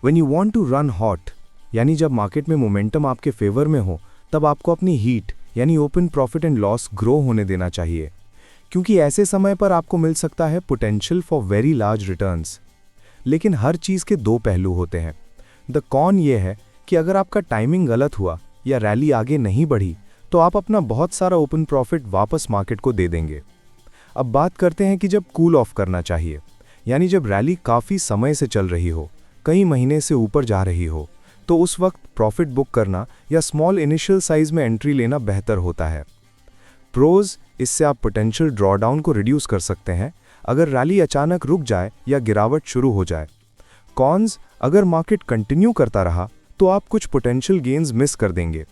When you want to run hot, यानी जब market में मोमेंटम आपके फेवर में हो, तब आपको अपनी हीट यानी open profit and loss grow होने देना चाहिए, क्योंकि ऐसे समय पर आपको मिल सकता है potential for very large returns. लेकिन हर चीज़ के दो पहलू होते हैं। द कॉन ये है कि अगर आपका टाइमिंग गलत हुआ या रैली आगे नहीं बढ़ी तो आप अपना बहुत सारा ओपन प्रॉफिट वापस मार्केट को दे देंगे। अब बात करते हैं कि जब कूल ऑफ करना चाहिए, यानी जब रैली काफ़ी समय से चल रही हो, कई महीने से ऊपर जा रही हो, तो उस वक्त प्रॉफिट बुक करना या स्मॉल इनिशियल साइज में एंट्री लेना बेहतर होता है। प्रोज, इससे आप पोटेंशियल ड्रॉडाउन को रिड्यूस कर सकते हैं अगर रैली अचानक रुक जाए या गिरावट शुरू हो जाए। कॉन्स, अगर मार्केट कंटिन्यू करता रहा तो आप कुछ पोटेंशियल गेन्स मिस कर देंगे।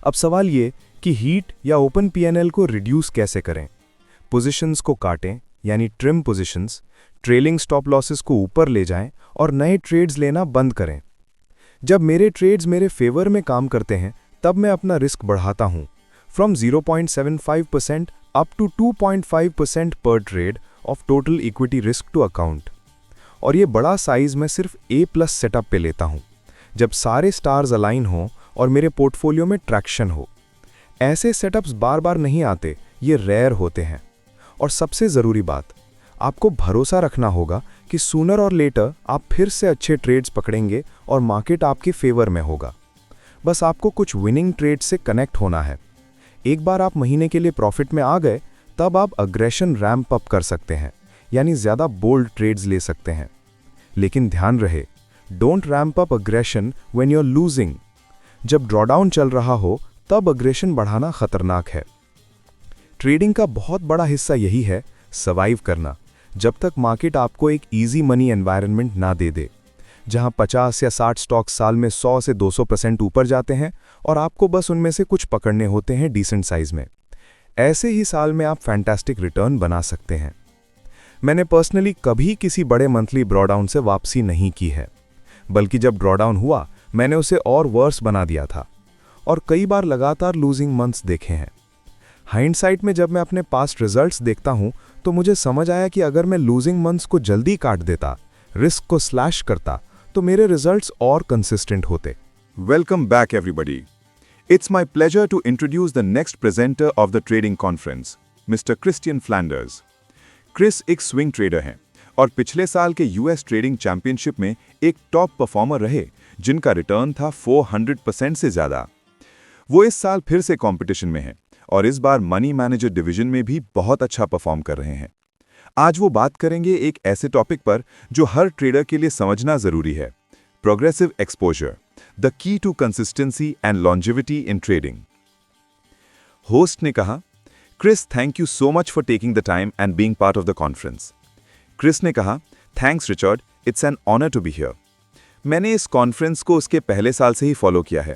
अब सवाल ये कि हीट या ओपन पीएनएल को रिड्यूस कैसे करें। पोजीशंस को काटें यानी trim positions, trailing stop losses को ऊपर ले जाएं और नए ट्रेड्स लेना बंद करें। जब मेरे ट्रेड्स मेरे फेवर में काम करते हैं तब मैं अपना रिस्क बढ़ाता हूं, फ्रॉम 0.75% अप टू 2.5% पर trade of total equity risk to account. और ये बड़ा साइज मैं सिर्फ A+ सेटअप पे लेता हूं, जब सारे स्टार्स अलाइन हों और मेरे पोर्टफोलियो में ट्रैक्शन हो। ऐसे सेटअप्स बार बार नहीं आते, ये रेयर होते हैं। और सबसे ज़रूरी बात, आपको भरोसा रखना होगा कि सूनर और लेटर आप फिर से अच्छे ट्रेड्स पकड़ेंगे और मार्केट आपके फेवर में होगा। बस आपको कुछ विनिंग ट्रेड से कनेक्ट होना है। एक बार आप महीने के लिए प्रॉफिट में आ गए, तब आप अग्रेशन रैम्प अप कर सकते हैं, यानी ज़्यादा बोल्ड ट्रेड्स ले सकते हैं। लेकिन ध्यान रहे, don't ramp up aggression when you are losing. जब ड्रॉडाउन चल रहा हो तब अग्रेशन बढ़ाना खतरनाक है। ट्रेडिंग का बहुत बड़ा हिस्सा यही है, सर्वाइव करना, जब तक मार्केट आपको एक इजी मनी एनवायरनमेंट ना दे दे, जहां 50 या 60 स्टॉक्स साल में 100 से 200% ऊपर जाते हैं और आपको बस उनमें से कुछ पकड़ने होते हैं डिसेंट साइज में। ऐसे ही साल में आप फैंटास्टिक रिटर्न बना सकते हैं। मैंने पर्सनली कभी किसी बड़े मंथली ड्रॉडाउन से वापसी नहीं की है, बल्कि जब ड्रॉडाउन हुआ मैंने उसे और वर्स बना दिया था और कई बार लगातार लूजिंग मंथ्स देखे हैं। हाइंडसाइट में जब मैं अपने पास्ट रिजल्ट्स देखता हूं तो मुझे समझ आया कि अगर मैं लूजिंग मंथ्स को जल्दी काट देता, रिस्क को स्लैश करता, तो मेरे रिजल्ट्स और कंसिस्टेंट होते। Welcome back everybody. It's my pleasure to introduce the next presenter of the trading conference, Mr. Christian Flanders. Chris एक स्विंग ट्रेडर हैं और पिछले साल के यूएस ट्रेडिंग चैंपियनशिप में एक टॉप परफॉर्मर रहे जिनका रिटर्न था 400% से ज़्यादा। वो इस साल फिर से कंपटीशन में हैं और इस बार मनी मैनेजर डिवीजन में भी बहुत अच्छा परफॉर्म कर रहे हैं। आज वो बात करेंगे एक ऐसे टॉपिक पर जो हर ट्रेडर के लिए समझना ज़रूरी है, progressive exposure, the key to consistency and longevity in trading. Host ने कहा, Chris, thank you so much for taking the time and being part of the conference. Chris ने कहा, thanks Richard, it's an honour to be here. मैंने इस conference को उसके पहले साल से ही फॉलो किया है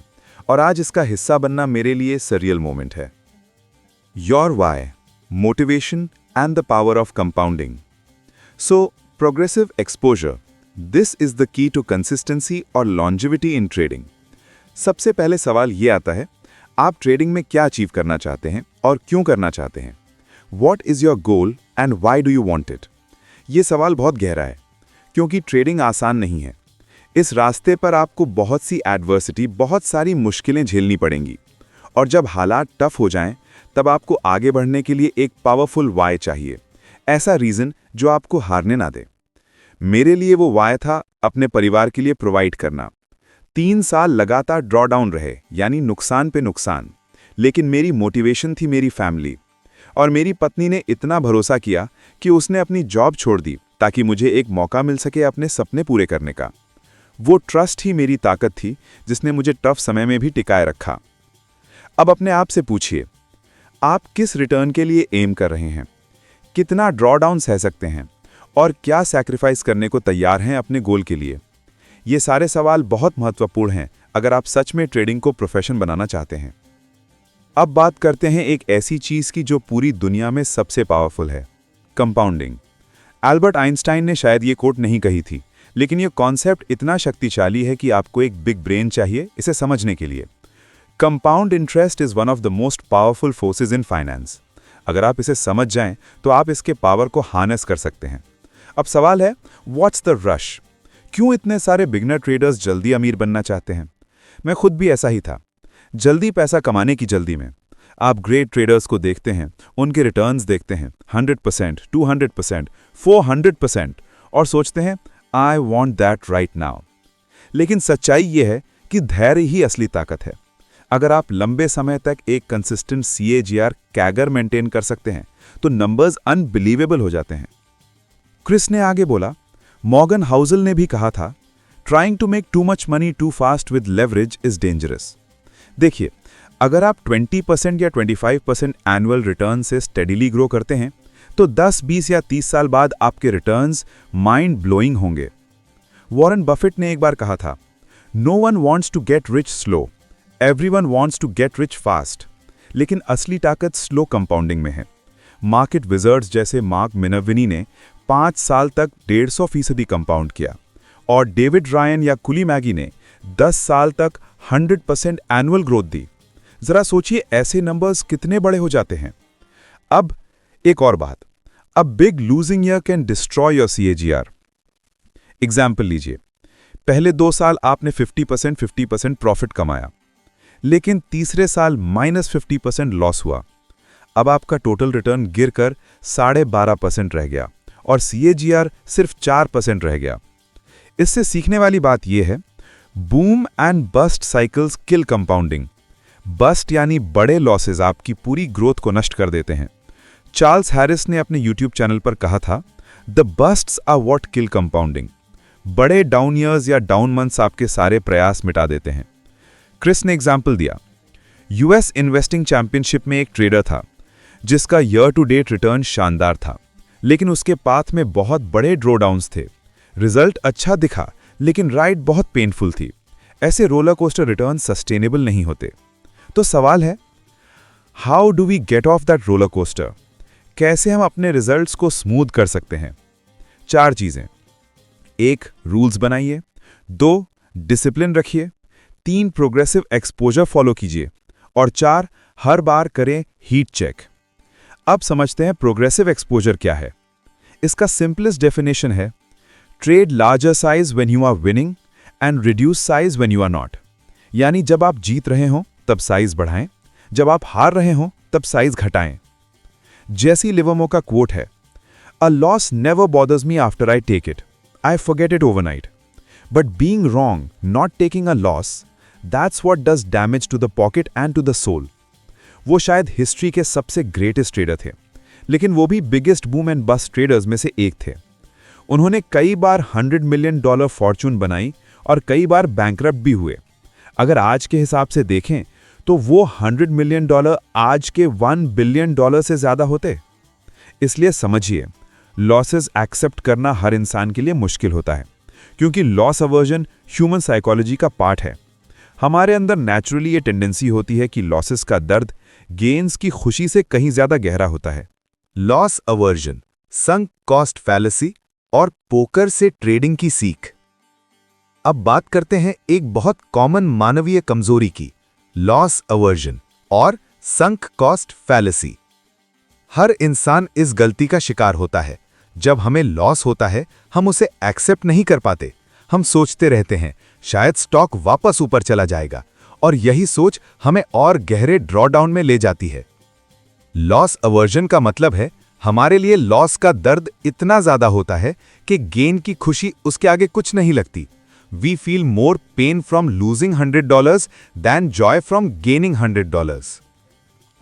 और आज इसका हिस्सा बनना मेरे लिए सरियल मोमेंट है। Your why, motivation and the power of compounding. So progressive exposure, this is the key to consistency और लॉन्जेविटी इन ट्रेडिंग। सबसे पहले सवाल ये आता है, आप ट्रेडिंग में क्या अचीव करना चाहते हैं और क्यों करना चाहते हैं? What is your goal and why do you want it? ये सवाल बहुत गहरा है क्योंकि ट्रेडिंग आसान नहीं है। इस रास्ते पर आपको बहुत सी एडवर्सिटी, बहुत सारी मुश्किलें झेलनी पड़ेंगी और जब हालात टफ हो जाएं, तब आपको आगे बढ़ने के लिए एक पावरफुल वाई चाहिए, ऐसा रीज़न जो आपको हारने ना दे। मेरे लिए वो वाई था अपने परिवार के लिए प्रोवाइड करना। 3 साल लगातार ड्रॉडाउन रहे, यानी नुकसान पे नुकसान, लेकिन मेरी मोटिवेशन थी मेरी फैमिली। और मेरी पत्नी ने इतना भरोसा किया कि उसने अपनी जॉब छोड़ दी ताकि मुझे एक मौका मिल सके अपने सपने पूरे करने का। वो ट्रस्ट ही मेरी ताकत थी जिसने मुझे टफ समय में भी टिकाए रखा। अब अपने आप से पूछिए, आप किस रिटर्न के लिए एम कर रहे हैं? कितना ड्रॉडाउन सह सकते हैं और क्या सैक्रिफाइस करने को तैयार हैं अपने गोल के लिए? ये सारे सवाल बहुत महत्वपूर्ण हैं अगर आप सच में ट्रेडिंग को प्रोफेशन बनाना चाहते हैं। अब बात करते हैं एक ऐसी चीज़ की जो पूरी दुनिया में सबसे पावरफुल है, कंपाउंडिंग। एल्बर्ट आइंस्टाइन ने शायद ये कोट नहीं कही थी, लेकिन ये कॉन्सेप्ट इतना शक्तिशाली है कि आपको एक बिग ब्रेन चाहिए इसे समझने के लिए। Compound interest is one of the most powerful forces in finance. अगर आप इसे समझ जाएं तो आप इसके पावर को हार्नेस कर सकते हैं। अब सवाल है, व्हाट्स द रश? क्यों इतने सारे बिगनर ट्रेडर्स जल्दी अमीर बनना चाहते हैं? मैं खुद भी ऐसा ही था, जल्दी पैसा कमाने की जल्दी में। आप ग्रेट ट्रेडर्स को देखते हैं, उनके रिटर्न्स देखते हैं 100%, 200%, 400%, और सोचते हैं I want that right now. लेकिन सच्चाई यह है कि धैर्य ही असली ताकत है। अगर आप लंबे समय तक एक कंसिस्टेंट CAGR कैगर मेंटेन कर सकते हैं तो नंबर्स अनबिलीवेबल हो जाते हैं। क्रिस ने आगे बोला, मॉर्गन हाउसल ने भी कहा था, trying to make too much money too fast with leverage is dangerous. देखिए, अगर आप 20% या 25% एनुअल रिटर्न से स्टेडिली ग्रो करते हैं तो 10, 20 या 30 साल बाद आपके रिटर्न्स माइंड ब्लोइंग होंगे। वॉरेन बफेट ने एक बार कहा था, no one wants to get rich slow, everyone wants to get rich fast. लेकिन असली ताकत स्लो कंपाउंडिंग में है। मार्केट विजर्ड्स जैसे मार्क मिनर्विनी ने 5 साल तक 150% कंपाउंड किया, और डेविड रायन या कुली मैगी ने 10 साल तक 100% एनुअल ग्रोथ दी। जरा सोचिए, ऐसे नंबर्स कितने बड़े हो जाते हैं। अब एक और बात, a big losing year can destroy your CAGR। Example लीजिए, पहले 2 साल आपने 50% प्रॉफिट कमाया, लेकिन तीसरे साल -50% लॉस हुआ। अब आपका टोटल रिटर्न गिरकर 12.5% रह गया और CAGR सिर्फ 4% रह गया। इससे सीखने वाली बात यह है, boom and bust cycles kill compounding. Bust यानी बड़े लॉसेज आपकी पूरी ग्रोथ को नष्ट कर देते हैं। चार्ल्स हैरिस ने अपने YouTube चैनल पर कहा था, the busts are what kill compounding. बड़े डाउन ईयर्स या डाउन मंथ्स आपके सारे प्रयास मिटा देते हैं। क्रिस ने एग्जाम्पल दिया, US इन्वेस्टिंग चैंपियनशिप में एक ट्रेडर था जिसका ईयर टू डेट रिटर्न शानदार था, लेकिन उसके पाथ में बहुत बड़े ड्रॉडाउन्स थे। रिजल्ट अच्छा दिखा, लेकिन राइड बहुत पेनफुल थी। ऐसे रोलर कोस्टर रिटर्न सस्टेनेबल नहीं होते। तो सवाल है, how do we get off that roller coaster? कैसे हम अपने रिजल्ट्स को स्मूथ कर सकते हैं? 4 चीजें। 1, रूल्स बनाइए। 2, डिसिप्लिन रखिए। 3, प्रोग्रेसिव एक्सपोजर फॉलो कीजिए। और 4, हर बार करें हीट चेक। अब समझते हैं प्रोग्रेसिव एक्सपोजर क्या है। इसका सिंपलेस्ट डेफिनेशन है, trade larger size when you are winning and reduce size when you are not. यानी जब आप जीत रहे हो तब साइज बढ़ाएं, जब आप हार रहे हो तब साइज घटाएं। जेसी लिवर्मो का कोट है, a loss never bothers me after I take it, I forget it overnight, but being wrong, not taking a loss, that's what does damage to the pocket and to the soul. वो शायद history के सबसे greatest trader थे, लेकिन वो भी biggest boom and bast traders में से एक थे। उन्होंने कई बार $100 मिलियन फॉर्चून बनाई और कई बार बैंकरप्ट भी हुए। अगर आज के हिसाब से देखें तो वो $100 मिलियन आज के $1 बिलियन से ज्यादा होते। इसलिए समझिए, लॉसेस एक्सेप्ट करना हर इंसान के लिए मुश्किल होता है, क्योंकि लॉस अवर्जन ह्यूमन साइकोलॉजी का पार्ट है। हमारे अंदर नेचुरली ये टेंडेंसी होती है कि लॉसेस का दर्द गेन्स की खुशी से कहीं ज्यादा गहरा होता है। Loss aversion, sunk cost fallacy और पोकर से ट्रेडिंग की सीख। अब बात करते हैं एक बहुत कॉमन मानवीय कमजोरी की, लॉस अवर्जन और संक कॉस्ट फैलेसी। हर इंसान इस गलती का शिकार होता है। जब हमें लॉस होता है, हम उसे एक्सेप्ट नहीं कर पाते। हम सोचते रहते हैं शायद स्टॉक वापस ऊपर चला जाएगा, और यही सोच हमें और गहरे ड्रॉडाउन में ले जाती है। लॉस अवर्जन का मतलब है, हमारे लिए लॉस का दर्द इतना ज्यादा होता है कि गेन की खुशी उसके आगे कुछ नहीं लगती। We feel more pain from losing $100 than joy from gaining $100।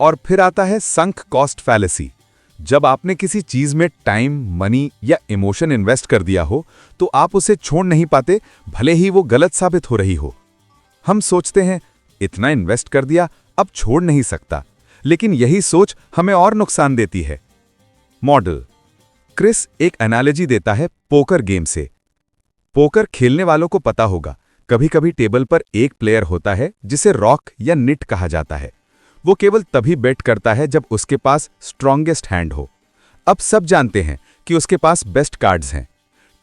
और फिर आता है संक कॉस्ट फैलेसी। जब आपने किसी चीज में टाइम, मनी या इमोशन इन्वेस्ट कर दिया हो तो आप उसे छोड़ नहीं पाते, भले ही वो गलत साबित हो रही हो। हम सोचते हैं इतना इन्वेस्ट कर दिया, अब छोड़ नहीं सकता, लेकिन यही सोच हमें और नुकसान देती है। मॉडल क्रिस एक एनालॉजी देता है पोकर गेम से। पोकर खेलने वालों को पता होगा, कभी कभी टेबल पर एक प्लेयर होता है जिसे रॉक या निट कहा जाता है। वो केवल तभी बेट करता है जब उसके पास स्ट्रॉन्गेस्ट हैंड हो। अब सब जानते हैं कि उसके पास बेस्ट कार्ड्स हैं।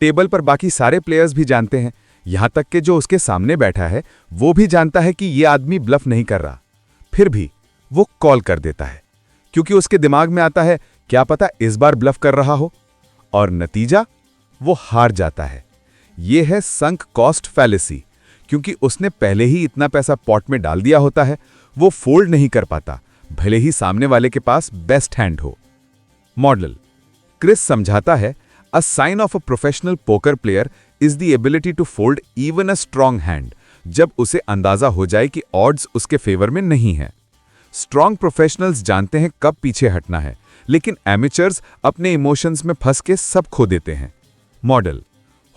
टेबल पर बाकी सारे प्लेयर्स भी जानते हैं, यहां तक कि जो उसके सामने बैठा है वो भी जानता है कि ये आदमी ब्लफ नहीं कर रहा। फिर भी वो कॉल कर देता है, क्योंकि उसके दिमाग में आता है क्या पता इस बार ब्लफ कर रहा हो, और नतीजा वो हार जाता है। ये है संक कॉस्ट फैलेसी, क्योंकि उसने पहले ही इतना पैसा पॉट में डाल दिया होता है, वो फोल्ड नहीं कर पाता, भले ही सामने वाले के पास बेस्ट हैंड हो। मॉडल क्रिस समझाता है, a sign of a professional poker player is the ability to fold even a strong hand, जब उसे अंदाजा हो जाए कि ऑड्स उसके फेवर में नहीं है। स्ट्रॉन्ग प्रोफेशनल्स जानते हैं कब पीछे हटना है, लेकिन एमेचर्स अपने इमोशंस में फंस के सब खो देते हैं। मॉडल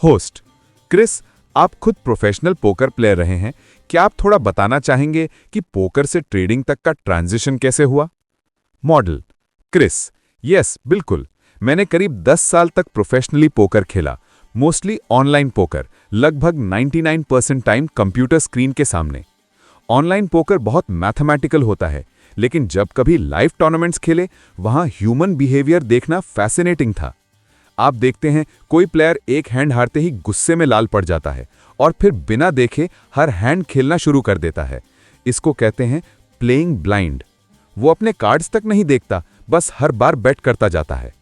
होस्ट क्रिस, आप खुद प्रोफेशनल पोकर प्लेयर रहे हैं, क्या आप थोड़ा बताना चाहेंगे कि पोकर से ट्रेडिंग तक का ट्रांजिशन कैसे हुआ? मॉडल क्रिस, यस बिल्कुल, मैंने करीब 10 साल तक प्रोफेशनली पोकर खेला, मोस्टली ऑनलाइन पोकर, लगभग 99% टाइम कंप्यूटर स्क्रीन के सामने। ऑनलाइन पोकर बहुत मैथमेटिकल होता है, लेकिन जब कभी लाइव टूर्नामेंट्स खेले, वहां ह्यूमन बिहेवियर देखना फैसिनेटिंग था। आप देखते हैं कोई प्लेयर एक हैंड हारते ही गुस्से में लाल पड़ जाता है और फिर बिना देखे हर हैंड खेलना शुरू कर देता है। इसको कहते हैं प्लेइंग ब्लाइंड। वो अपने कार्ड्स तक नहीं देखता, बस हर बार बेट करता जाता है।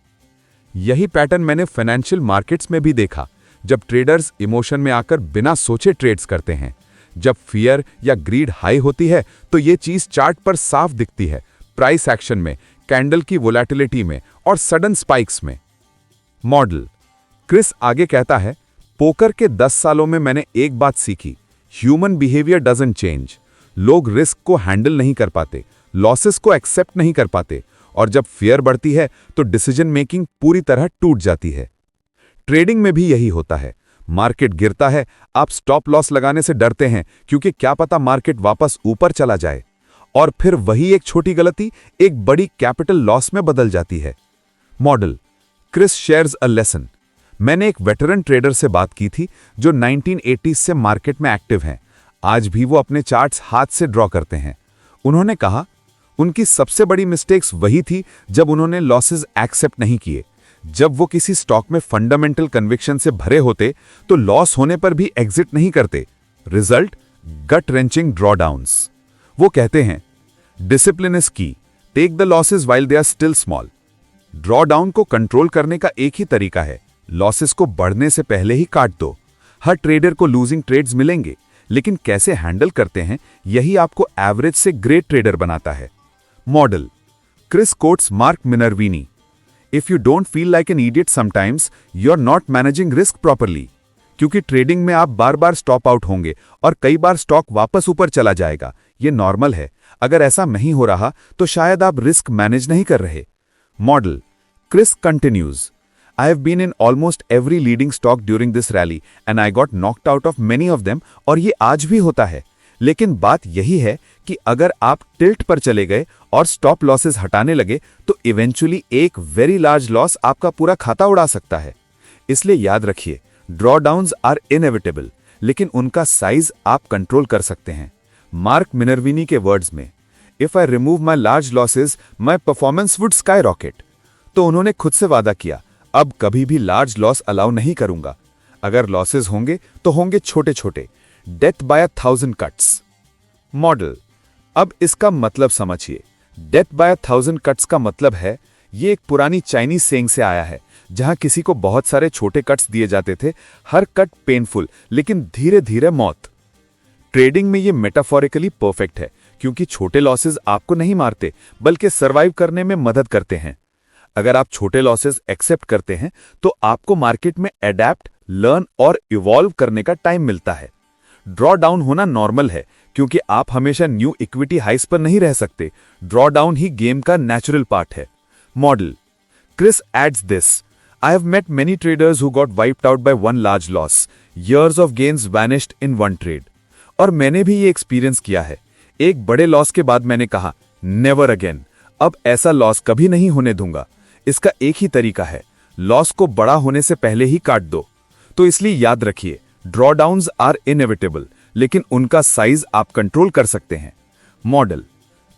यही पैटर्न मैंने फाइनेंशियल मार्केट्स में भी देखा, जब ट्रेडर्स इमोशन में आकर बिना सोचे ट्रेड्स करते हैं। जब फियर या ग्रीड हाई होती है तो ये चीज चार्ट पर साफ दिखती है, प्राइस एक्शन में, कैंडल की वोलेटिलिटी में और सडन स्पाइक्स में। मॉडल क्रिस आगे कहता है, पोकर के 10 सालों में मैंने एक बात सीखी, ह्यूमन बिहेवियर डजंट चेंज। लोग रिस्क को हैंडल नहीं कर पाते, लॉसेस को एक्सेप्ट नहीं कर पाते, और जब फियर बढ़ती है तो डिसीजन मेकिंग पूरी तरह टूट जाती है। ट्रेडिंग में भी यही होता है। मार्केट गिरता है, आप स्टॉप लॉस लगाने से डरते हैं, क्योंकि क्या पता मार्केट वापस ऊपर चला जाए, और फिर वही एक छोटी गलती एक बड़ी कैपिटल लॉस में बदल जाती है। Model Chris shares a lesson. मैंने एक वेटरन ट्रेडर से बात की थी जो 1980s से मार्केट में एक्टिव हैं। आज भी वो अपने चार्ट्स हाथ से ड्रॉ करते हैं। उन्होंने कहा, उनकी सबसे बड़ी मिस्टेक्स वही थी जब उन्होंने लॉसेस एक्सेप्ट नहीं किए। जब वो किसी स्टॉक में फंडामेंटल कन्विक्शन से भरे होते तो लॉस होने पर भी एग्जिट नहीं करते। Result gut wrenching drawdowns. वो कहते हैं, discipline is key, take the losses while they are still small. Drawdown को कंट्रोल करने का एक ही तरीका है, लॉसेस को बढ़ने से पहले ही काट दो। हर ट्रेडर को लूजिंग ट्रेड्स मिलेंगे, लेकिन कैसे हैंडल करते हैं यही आपको एवरेज से ग्रेट ट्रेडर बनाता है। Model Chris quotes Mark Minervini, if you don't feel like an idiot sometimes, you are not managing risk properly. क्योंकि ट्रेडिंग में आप बार बार स्टॉप आउट होंगे और कई बार स्टॉक वापस ऊपर चला जाएगा, ये नॉर्मल है। अगर ऐसा नहीं हो रहा तो शायद आप रिस्क मैनेज नहीं कर रहे। Model Chris continues, I have been in almost every leading stock during this rally and I got knocked out of many of them, और ये आज भी होता है। लेकिन बात यही है कि अगर आप टिल्ट पर चले गए और स्टॉप लॉसेस हटाने लगे तो इवेंचुअली एक वेरी लार्ज लॉस आपका पूरा खाता उड़ा सकता है। इसलिए याद रखिए, ड्रॉडाउन्स आर इनएविटेबल, लेकिन उनका साइज आप कंट्रोल कर सकते हैं। मार्क मिनर्विनी के वर्ड्स में, if I remove my large losses my performance would sky rocket. तो उन्होंने खुद से वादा किया, अब कभी भी लार्ज लॉस अलाउ नहीं करूंगा। अगर लॉसेस होंगे तो होंगे छोटे छोटे, डेथ बाय 1000 कट्स। मॉडल अब इसका मतलब समझिए। डेथ बाय 1000 कट्स का मतलब है, ये एक पुरानी चाइनीज सेइंग से आया है, जहां किसी को बहुत सारे छोटे कट्स दिए जाते थे, हर कट पेनफुल, लेकिन धीरे धीरे मौत। ट्रेडिंग में ये मेटाफोरिकली परफेक्ट है, क्योंकि छोटे लॉसेस आपको नहीं मारते बल्कि सर्वाइव करने में मदद करते हैं। अगर आप छोटे लॉसेस एक्सेप्ट करते हैं तो आपको मार्केट में एडैप्ट, लर्न और इवॉल्व करने का टाइम मिलता है। ड्रॉ डाउन होना नॉर्मल है, क्योंकि आप हमेशा न्यू इक्विटी हाइस पर नहीं रह सकते। ड्रॉ डाउन ही गेम का नेचुरल पार्ट है। Model Chris adds this, I have met many traders who got wiped out by one large loss, years of gains vanished in one trade. और मैंने भी ये एक्सपीरियंस किया है। एक बड़े लॉस के बाद मैंने कहा, नेवर अगेन, अब ऐसा लॉस कभी नहीं होने दूंगा। इसका एक ही तरीका है, लॉस को बड़ा होने से पहले ही काट दो। तो इसलिए याद रखिए, ड्रॉडाउन्स आर इनएविटेबल, लेकिन उनका साइज आप कंट्रोल कर सकते हैं। Model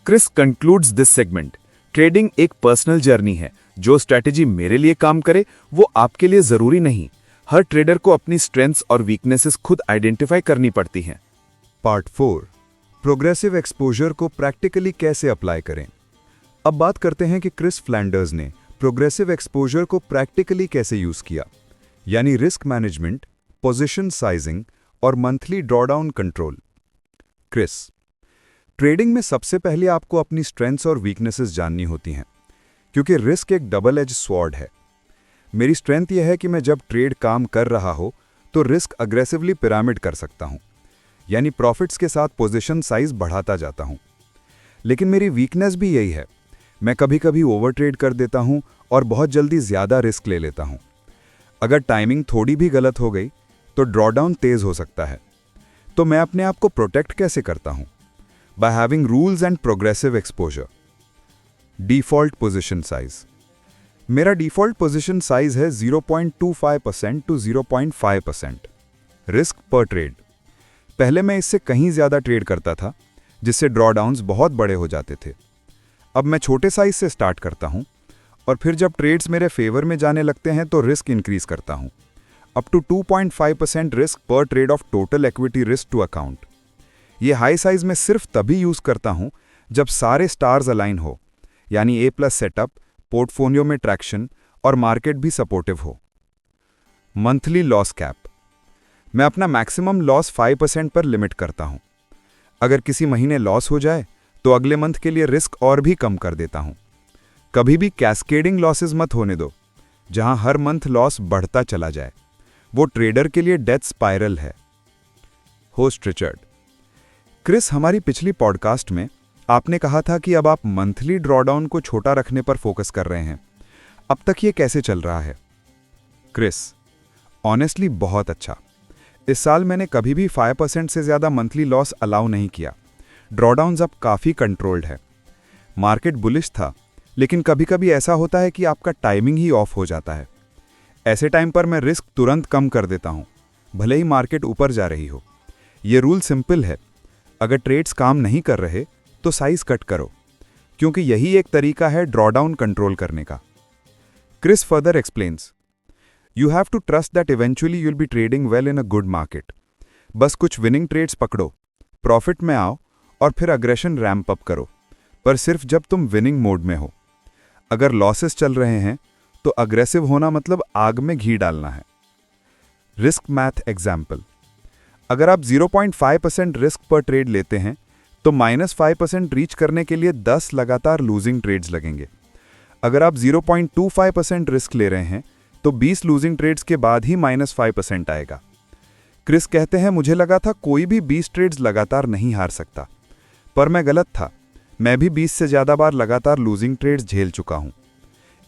Chris concludes this segment, trading एक पर्सनल जर्नी है। जो स्ट्रैटेजी मेरे लिए काम करे वो आपके लिए जरूरी नहीं। हर ट्रेडर को अपनी स्ट्रेंथ्स और वीकनेसेस खुद आइडेंटिफाई करनी पड़ती हैं। पार्ट 4, प्रोग्रेसिव एक्सपोजर को प्रैक्टिकली कैसे अप्लाई करें। अब बात करते हैं कि क्रिस फ्लैंडर्स ने प्रोग्रेसिव एक्सपोजर को प्रैक्टिकली कैसे यूज किया, यानी रिस्क मैनेजमेंट, पोजीशन साइजिंग और monthly drawdown control. Chris, trading में सबसे पहले आपको अपनी स्ट्रेंथ्स और वीकनेसेस जाननी होती हैं, क्योंकि रिस्क एक डबल एज स्वॉर्ड है। मेरी स्ट्रेंथ यह है कि मैं जब ट्रेड काम कर रहा हो तो रिस्क अग्रेसिवली पिरामिड कर सकता हूं, यानी प्रॉफिट्स के साथ पोजीशन साइज बढ़ाता जाता हूं। लेकिन मेरी वीकनेस भी यही है, मैं कभी कभी ओवर ट्रेड कर देता हूं और बहुत जल्दी ज़्यादा रिस्क ले लेता हूं। अगर टाइमिंग थोड़ी भी गलत हो गई तो ड्रॉडाउन तेज हो सकता है। तो मैं अपने आप को प्रोटेक्ट कैसे करता हूं? By having rules and progressive exposure. Default position size. मेरा डिफॉल्ट पोजीशन साइज है 0.25% टू 0.5%। रिस्क पर ट्रेड। पहले मैं इससे कहीं ज़्यादा ट्रेड करता था, जिससे ड्रॉडाउन्स बहुत बड़े हो जाते थे। अब मैं छोटे साइज से स्टार्ट करता हूं और फिर जब ट्रेड्स मेरे फेवर में जाने लगते हैं तो रिस्क इंक्रीज करता हूं, अप टू 2.5% रिस्क पर trade of total equity risk to account. ये हाई साइज में सिर्फ तभी यूज करता हूं जब सारे स्टार्स अलाइन हो, यानी A+ सेटअप, पोर्टफोलियो में ट्रैक्शन और मार्केट भी सपोर्टिव हो। Monthly loss cap. मैं अपना मैक्सिमम लॉस 5% पर लिमिट करता हूं। अगर किसी महीने लॉस हो जाए तो अगले मंथ के लिए रिस्क और भी कम कर देता हूं। कभी भी कैस्केडिंग लॉसेस मत होने दो, जहां हर मंथ लॉस बढ़ता चला जाए। वो ट्रेडर के लिए डेथ स्पाइरल है। Host Richard. क्रिस, हमारी पिछली पॉडकास्ट में आपने कहा था कि अब आप मंथली ड्रॉडाउन को छोटा रखने पर फोकस कर रहे हैं। अब तक ये कैसे चल रहा है? क्रिस, ऑनेस्टली बहुत अच्छा। इस साल मैंने कभी भी 5% से ज़्यादा मंथली लॉस अलाउ नहीं किया। ड्रॉडाउन्स अब काफ़ी कंट्रोल्ड है। मार्केट बुलिश था, लेकिन कभी कभी ऐसा होता है कि आपका टाइमिंग ही ऑफ हो जाता है। ऐसे टाइम पर मैं रिस्क तुरंत कम कर देता हूं, भले ही मार्केट ऊपर जा रही हो। ये रूल सिंपल है, अगर ट्रेड्स काम नहीं कर रहे तो साइज कट करो, क्योंकि यही एक तरीका है ड्रॉडाउन कंट्रोल करने का। Chris further explains, you have to trust that eventually you'll be trading well in a good market. बस कुछ विनिंग ट्रेड्स पकड़ो, प्रॉफिट में आओ और फिर अग्रेशन रैंप अप करो, पर सिर्फ जब तुम विनिंग मोड में हो। अगर लॉसेस चल रहे हैं तो अग्रेसिव होना मतलब आग में घी डालना है। Risk math example. अगर आप 0.5% रिस्क पर ट्रेड लेते हैं तो -5% रीच करने के लिए 10 लगातार लूजिंग ट्रेड्स लगेंगे। अगर आप 0.25% रिस्क ले रहे हैं तो 20 लूजिंग ट्रेड्स के बाद ही -5% आएगा। क्रिस कहते हैं, मुझे लगा था कोई भी 20 ट्रेड्स लगातार नहीं हार सकता, पर मैं गलत था। मैं भी 20 से ज़्यादा बार लगातार लूजिंग ट्रेड्स झेल चुका हूं।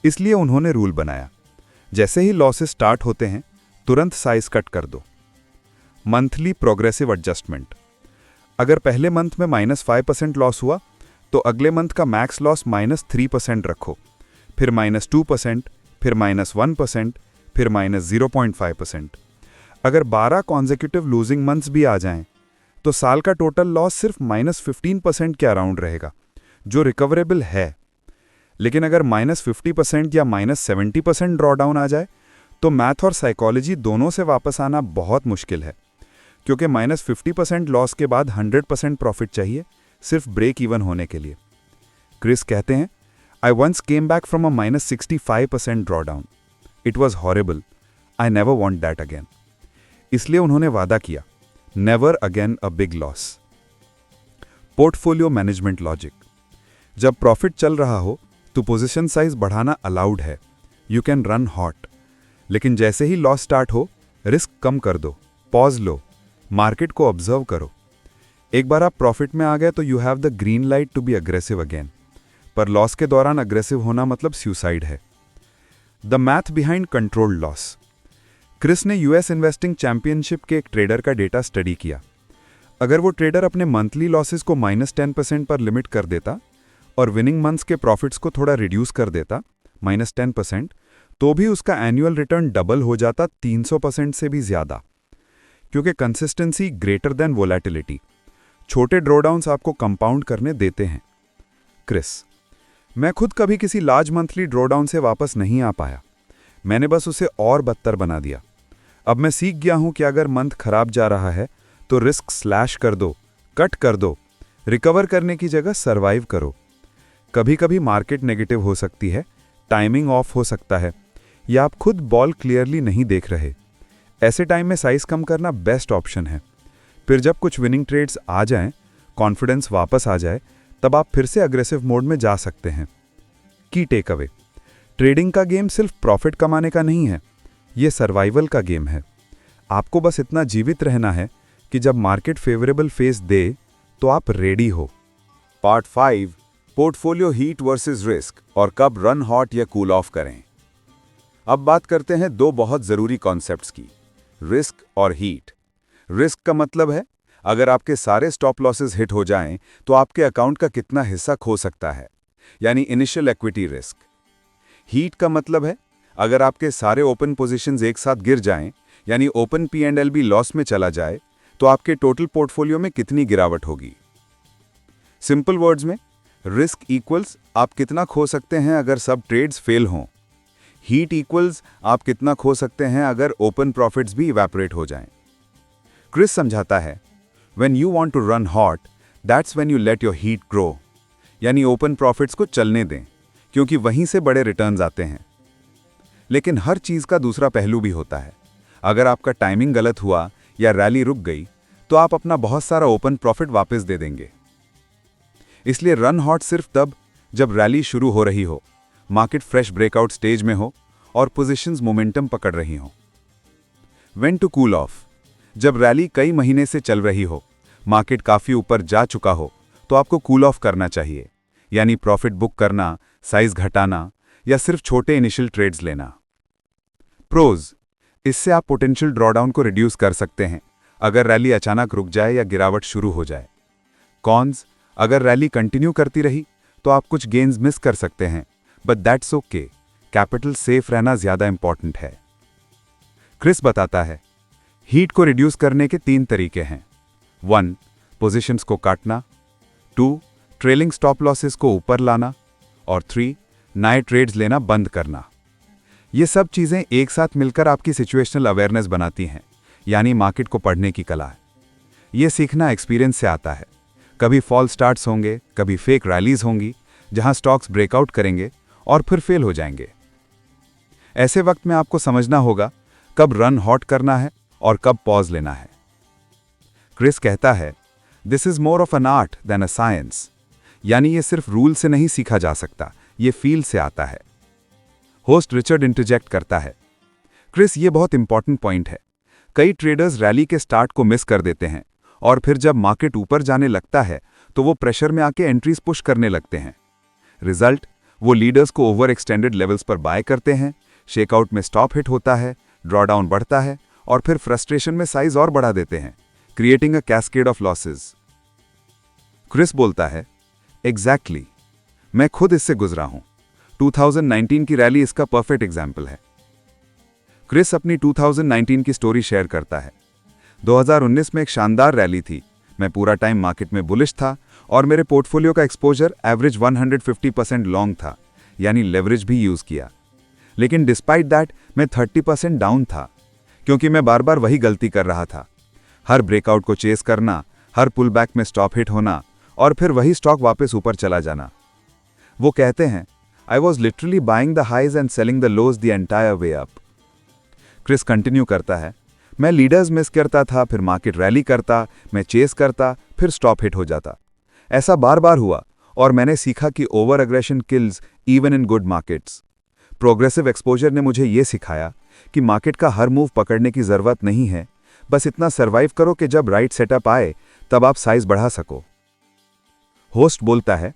इसलिए उन्होंने रूल बनाया, जैसे ही लॉसेस स्टार्ट होते हैं तुरंत साइज कट कर दो। Monthly progressive adjustment. अगर पहले मंथ में -5% लॉस हुआ तो अगले मंथ का मैक्स लॉस -3% रखो, फिर -2%, फिर -1%, फिर -0.5%। अगर 12 कॉन्सेक्यूटिव लूजिंग मंथ्स भी आ जाएं तो साल का टोटल लॉस सिर्फ -15% के अराउंड रहेगा, जो रिकवरेबल है। लेकिन अगर -50% या -70% ड्रॉडाउन आ जाए तो मैथ और साइकोलॉजी दोनों से वापस आना बहुत मुश्किल है, क्योंकि -50% लॉस के बाद 100% प्रॉफिट चाहिए सिर्फ ब्रेक इवन होने के लिए। क्रिस कहते हैं, I once came back from a -65% drawdown. It was horrible. I never want that again. इसलिए उन्होंने वादा किया, never again a big loss. Portfolio management logic. जब प्रॉफिट चल रहा हो तो पोजीशन साइज बढ़ाना अलाउड है, यू कैन रन हॉट। लेकिन जैसे ही लॉस स्टार्ट हो रिस्क कम कर दो, पॉज लो, मार्केट को ऑब्जर्व करो। एक बार आप प्रॉफिट में आ गए तो you have the green light to be aggressive again, पर लॉस के दौरान अग्रेसिव होना मतलब सुसाइड है। The math behind controlled loss. Chris ने यूएस इन्वेस्टिंग चैंपियनशिप के एक ट्रेडर का डेटा स्टडी किया। अगर वो ट्रेडर अपने मंथली लॉसेस को -10% पर लिमिट कर देता और विनिंग मंथ्स के प्रॉफिट्स को थोड़ा रिड्यूस कर देता -10%, तो भी उसका एनुअल रिटर्न डबल हो जाता 300% से भी ज़्यादा, क्योंकि कंसिस्टेंसी ग्रेटर देन वोलेटिलिटी। छोटे ड्रॉडाउन्स आपको कंपाउंड करने देते हैं। क्रिस, मैं खुद कभी किसी लार्ज मंथली ड्रॉडाउन से वापस नहीं आ पाया। मैंने बस उसे और बदतर बना दिया। अब मैं सीख गया हूं कि अगर मंथ खराब जा रहा है तो रिस्क स्लैश कर दो, कट कर दो, रिकवर करने की जगह सर्वाइव करो। कभी कभी मार्केट नेगेटिव हो सकती है, टाइमिंग ऑफ हो सकता है, या आप खुद बॉल क्लियरली नहीं देख रहे। ऐसे टाइम में साइज कम करना बेस्ट ऑप्शन है। फिर जब कुछ विनिंग ट्रेड्स आ जाएं, कॉन्फिडेंस वापस आ जाए, तब आप फिर से अग्रेसिव मोड में जा सकते हैं। की टेक अवे, ट्रेडिंग का गेम सिर्फ प्रॉफिट कमाने का नहीं है, ये सर्वाइवल का गेम है। आपको बस इतना जीवित रहना है कि जब मार्केट फेवरेबल फेस दे तो आप रेडी हो। Part 5, portfolio heat versus risk और कब रन हॉट या कूल ऑफ करें। अब बात करते हैं दो बहुत ज़रूरी कॉन्सेप्ट्स की, रिस्क और हीट। रिस्क का मतलब है अगर आपके सारे स्टॉप लॉसेस हिट हो जाएं तो आपके अकाउंट का कितना हिस्सा खो सकता है, यानी इनिशियल इक्विटी रिस्क। हीट का मतलब है अगर आपके सारे ओपन पोजीशंस एक साथ गिर जाएं, यानी ओपन P&L भी लॉस में चला जाए, तो आपके टोटल पोर्टफोलियो में कितनी गिरावट होगी। सिंपल वर्ड्स में, रिस्क इक्वल्स आप कितना खो सकते हैं अगर सब ट्रेड्स फेल हों। हीट इक्वल्स आप कितना खो सकते हैं अगर ओपन प्रॉफिट्स भी इवैपोरेट हो जाएं। क्रिस समझाता है, When you want to run hot, that's when you let your heat grow, यानी ओपन प्रॉफिट्स को चलने दें, क्योंकि वहीं से बड़े रिटर्न्स आते हैं। लेकिन हर चीज़ का दूसरा पहलू भी होता है। अगर आपका टाइमिंग गलत हुआ या रैली रुक गई, तो आप अपना बहुत सारा ओपन प्रॉफिट वापस दे देंगे। इसलिए रन हॉट सिर्फ तब जब रैली शुरू हो रही हो, मार्केट फ्रेश ब्रेकआउट स्टेज में हो और पोजीशंस मोमेंटम पकड़ रही हो। When to cool off, जब रैली कई महीने से चल रही हो, मार्केट काफ़ी ऊपर जा चुका हो, तो आपको कूल ऑफ करना चाहिए, यानी प्रॉफिट बुक करना, साइज घटाना या सिर्फ छोटे इनिशियल ट्रेड्स लेना। प्रोज, इससे आप पोटेंशियल ड्रॉडाउन को रिड्यूस कर सकते हैं अगर रैली अचानक रुक जाए या गिरावट शुरू हो जाए। कॉन्स, अगर रैली कंटिन्यू करती रही तो आप कुछ गेन्स मिस कर सकते हैं, but that's okay, capital safe रहना ज़्यादा इंपॉर्टेंट है। क्रिस बताता है, हीट को रिड्यूस करने के 3 तरीके हैं। 1, पोजीशंस को काटना, 2, ट्रेलिंग स्टॉप लॉसेस को ऊपर लाना, और 3, नए ट्रेड्स लेना बंद करना। ये सब चीज़ें एक साथ मिलकर आपकी सिचुएशनल अवेयरनेस बनाती हैं, यानी मार्केट को पढ़ने की कला है। ये सीखना एक्सपीरियंस से आता है। कभी फॉल स्टार्ट्स होंगे, कभी फेक रैलीज होंगी जहां स्टॉक्स ब्रेकआउट करेंगे और फिर फेल हो जाएंगे। ऐसे वक्त में आपको समझना होगा कब रन हॉट करना है और कब पॉज लेना है। क्रिस कहता है, this is more of an art than a science, यानी ये सिर्फ रूल से नहीं सीखा जा सकता, ये फील से आता है। होस्ट रिचर्ड इंटरजेक्ट करता है, क्रिस, ये बहुत इंपॉर्टेंट पॉइंट है। कई ट्रेडर्स रैली के स्टार्ट को मिस कर देते हैं और फिर जब मार्केट ऊपर जाने लगता है तो वो प्रेशर में आके एंट्रीज पुश करने लगते हैं। रिजल्ट, वो लीडर्स को ओवर एक्सटेंडेड लेवल्स पर बाय करते हैं, शेकआउट में स्टॉप हिट होता है, ड्रॉडाउन बढ़ता है और फिर फ्रस्ट्रेशन में साइज और बढ़ा देते हैं, creating a cascade of losses. Chris बोलता है, एग्जैक्टली, मैं खुद इससे गुजरा हूं। 2019 की रैली इसका परफेक्ट एग्जाम्पल है। क्रिस अपनी 2019 की स्टोरी शेयर करता है। 2019 में एक शानदार रैली थी। मैं पूरा टाइम मार्केट में बुलिश था और मेरे पोर्टफोलियो का एक्सपोजर एवरेज 150% लॉन्ग था, यानी लेवरेज भी यूज किया। लेकिन डिस्पाइट दैट मैं 30% डाउन था, क्योंकि मैं बार बार वही गलती कर रहा था। हर ब्रेकआउट को चेस करना, हर पुल बैक में स्टॉप हिट होना और फिर वही स्टॉक वापस ऊपर चला जाना। वो कहते हैं, I was literally buying the highs and selling the lows the entire way up. Chris continue करता है, मैं लीडर्स मिस करता था, फिर मार्केट रैली करता, मैं चेस करता, फिर स्टॉप हिट हो जाता। ऐसा बार बार हुआ और मैंने सीखा कि over aggression kills even in good markets. Progressive exposure ने मुझे ये सिखाया कि मार्केट का हर मूव पकड़ने की ज़रूरत नहीं है, बस इतना सर्वाइव करो कि जब राइट सेटअप आए तब आप साइज बढ़ा सको। होस्ट बोलता है,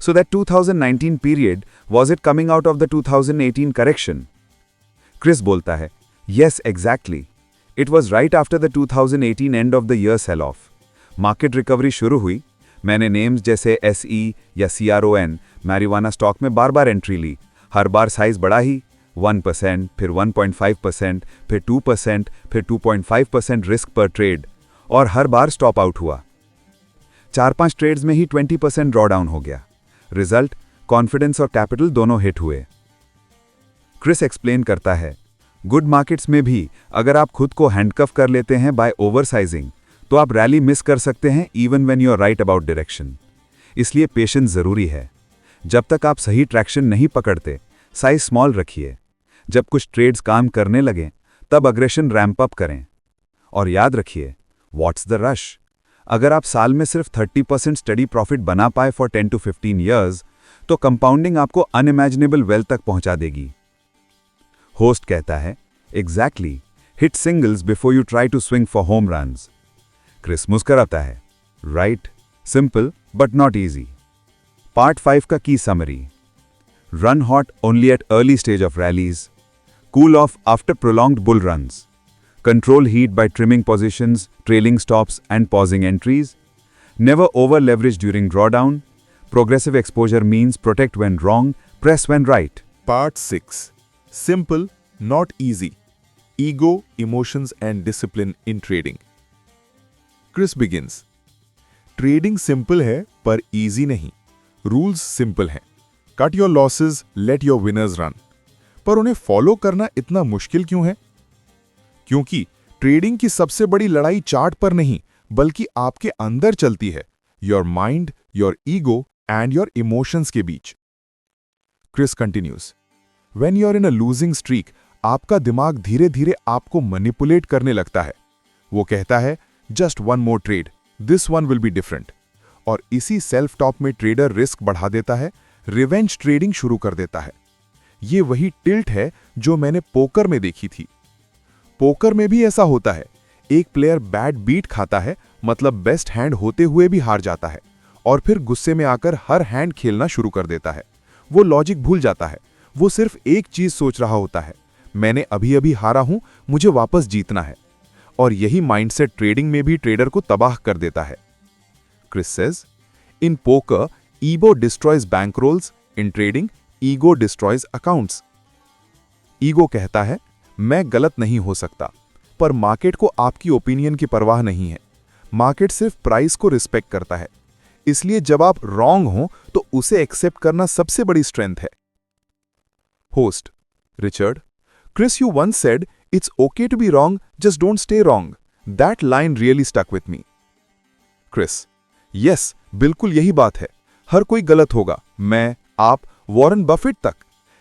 so that 2019 period was it coming out of the 2018 correction? Chris बोलता है, yes exactly, it was right after the 2018 end of the year sell off. Market recovery शुरू हुई, मैंने नेम्स जैसे SE या CRON मैरिवाना स्टॉक में बार बार entry ली। हर बार size बढ़ा ही, 1%, फिर 1.5%, फिर 2%, फिर 2.5% रिस्क पर ट्रेड, और हर बार स्टॉप आउट हुआ। 4-5 ट्रेड्स में ही 20% ड्रॉडाउन हो गया। रिजल्ट, कॉन्फिडेंस और कैपिटल दोनों हिट हुए। क्रिस एक्सप्लेन करता है, गुड मार्केट्स में भी अगर आप खुद को हैंडकफ कर लेते हैं बाय ओवरसाइजिंग, तो आप रैली मिस कर सकते हैं even when you are right about direction. इसलिए पेशेंस जरूरी है। जब तक आप सही ट्रैक्शन नहीं पकड़ते, साइज स्मॉल रखिए। जब कुछ ट्रेड्स काम करने लगें, तब अग्रेशन रैंप अप करें। और याद रखिए, व्हाट्स द रश? अगर आप साल में सिर्फ 30% स्टडी प्रॉफिट बना पाए फॉर 10 to 15 ईयर्स, तो कंपाउंडिंग आपको अनइमेजिनेबल वेल्थ तक पहुंचा देगी। होस्ट कहता है, exactly, hit singles before you try to swing for home runs. Chris मुस्कराता है, right, simple but not easy. Part 5 का की summary: run hot only at early stage of rallies, cool off after prolonged bull runs, control heat by trimming positions, trailing stops and pausing entries, never over leverage during drawdown, progressive exposure means protect when wrong, press when right. Part 6. Simple, not easy. Ego, emotions and discipline in trading. Chris begins. Trading simple है पर easy नहीं. Rules simple हैं. Cut your losses, let your winners run. पर उन्हें follow करना इतना मुश्किल क्यों है? क्योंकि ट्रेडिंग की सबसे बड़ी लड़ाई चार्ट पर नहीं बल्कि आपके अंदर चलती है, your mind, your ego and your emotions के बीच। Chris continues, when you are in a losing streak, आपका दिमाग धीरे धीरे आपको मैनिपुलेट करने लगता है। वो कहता है, just one more trade, this one will be different. और इसी सेल्फ टॉक में ट्रेडर रिस्क बढ़ा देता है, रिवेंज ट्रेडिंग शुरू कर देता है। ये वही टिल्ट है जो मैंने पोकर में देखी थी। पोकर में भी ऐसा होता है, एक प्लेयर बैड बीट खाता है, मतलब बेस्ट हैंड होते हुए भी हार जाता है, और फिर गुस्से में आकर हर हैंड खेलना शुरू कर देता है। वो लॉजिक भूल जाता है, वो सिर्फ एक चीज सोच रहा होता है, मैंने अभी अभी हारा हूं, मुझे वापस जीतना है। और यही माइंडसेट ट्रेडिंग में भी ट्रेडर को तबाह कर देता है। Chris says, in poker ego destroys bankrolls, in trading ego destroys accounts. Ego कहता है, मैं गलत नहीं हो सकता, पर मार्केट को आपकी ओपिनियन की परवाह नहीं है। मार्केट सिर्फ प्राइस को रिस्पेक्ट करता है, इसलिए जब आप रॉन्ग हो तो उसे एक्सेप्ट करना सबसे बड़ी स्ट्रेंथ है। Host Richard, Chris, you once said it's okay to be wrong, just don't stay wrong. That line really stuck with me. Chris, yes, बिल्कुल यही बात है। हर कोई गलत होगा, मैं, आप, वॉरेन बफेट तक।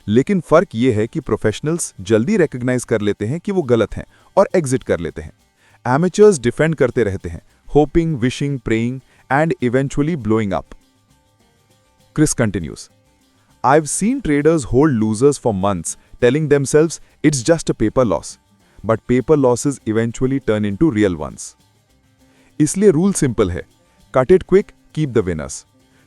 लेकिन फर्क यह है कि प्रोफेशनल्स जल्दी रिकॉग्नाइज कर लेते हैं कि वो गलत हैं और एग्जिट कर लेते हैं। एमेचर्स डिफेंड करते रहते हैं, hoping, wishing, praying and eventually blowing up. Chris continues, I have seen traders hold losers for months telling themselves it's just a paper loss, but paper losses eventually turn into real ones. इसलिए rule simple है, cut it quick, keep the winners.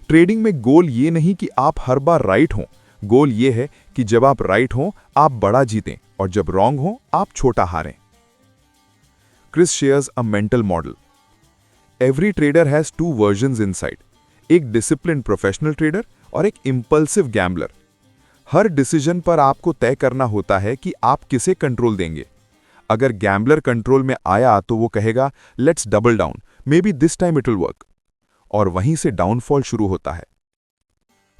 Trading में goal ये नहीं कि आप हर बार right हों, गोल ये है कि जब आप राइट हों आप बड़ा जीतें और जब रॉन्ग हो आप छोटा हारें। Chris shares a mental model. Every trader has two versions inside, एक डिसिप्लिन्ड प्रोफेशनल ट्रेडर और एक इंपल्सिव गैम्बलर। हर डिसीजन पर आपको तय करना होता है कि आप किसे कंट्रोल देंगे। अगर गैम्बलर कंट्रोल में आया तो वो कहेगा, let's double down, may be this time it will work, और वहीं से डाउनफॉल शुरू होता है।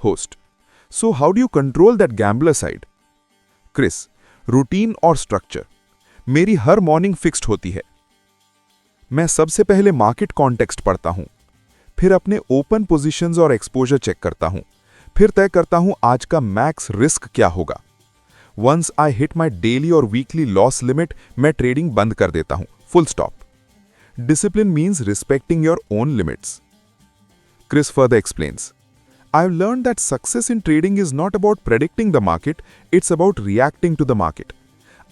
Host, So how do you control that gambler side? Chris, routine और स्ट्रक्चर। मेरी हर मॉर्निंग फिक्स्ड होती है। मैं सबसे पहले मार्केट कॉन्टेक्स्ट पढ़ता हूं, फिर अपने ओपन पोजीशंस और एक्सपोजर चेक करता हूं, फिर तय करता हूं आज का मैक्स रिस्क क्या होगा। Once I hit my daily और वीकली लॉस लिमिट, मैं ट्रेडिंग बंद कर देता हूं, full stop. Discipline means respecting your own limits. Chris further explains, I've learned that success in trading is not about predicting the market, it's about reacting to the market.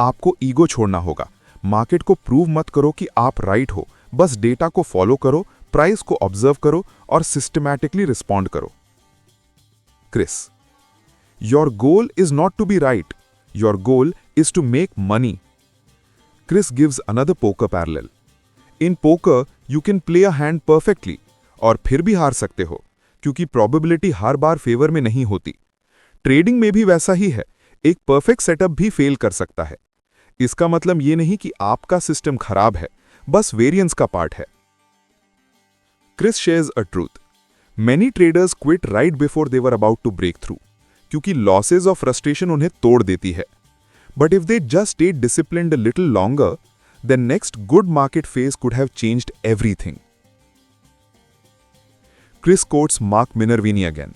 आपको ego छोड़ना होगा, market को prove मत करो कि आप right हो, बस डेटा को फॉलो करो, प्राइस को ऑब्जर्व करो और सिस्टमैटिकली रिस्पॉन्ड करो। Chris, your goal is not to be right, your goal is to make money. Chris gives another poker parallel. In poker, you can play a hand perfectly, और फिर भी हार सकते हो, क्योंकि प्रोबेबिलिटी हर बार फेवर में नहीं होती। ट्रेडिंग में भी वैसा ही है, एक परफेक्ट सेटअप भी फेल कर सकता है। इसका मतलब ये नहीं कि आपका सिस्टम खराब है, बस वेरिएंस का पार्ट है। Chris shares a truth, many traders quit right before they were about to break through, क्योंकि लॉसेज और फ्रस्ट्रेशन उन्हें तोड़ देती है। But if they just stayed disciplined a little longer, then next good market phase could have changed everything. Chris quotes Mark Minervini again.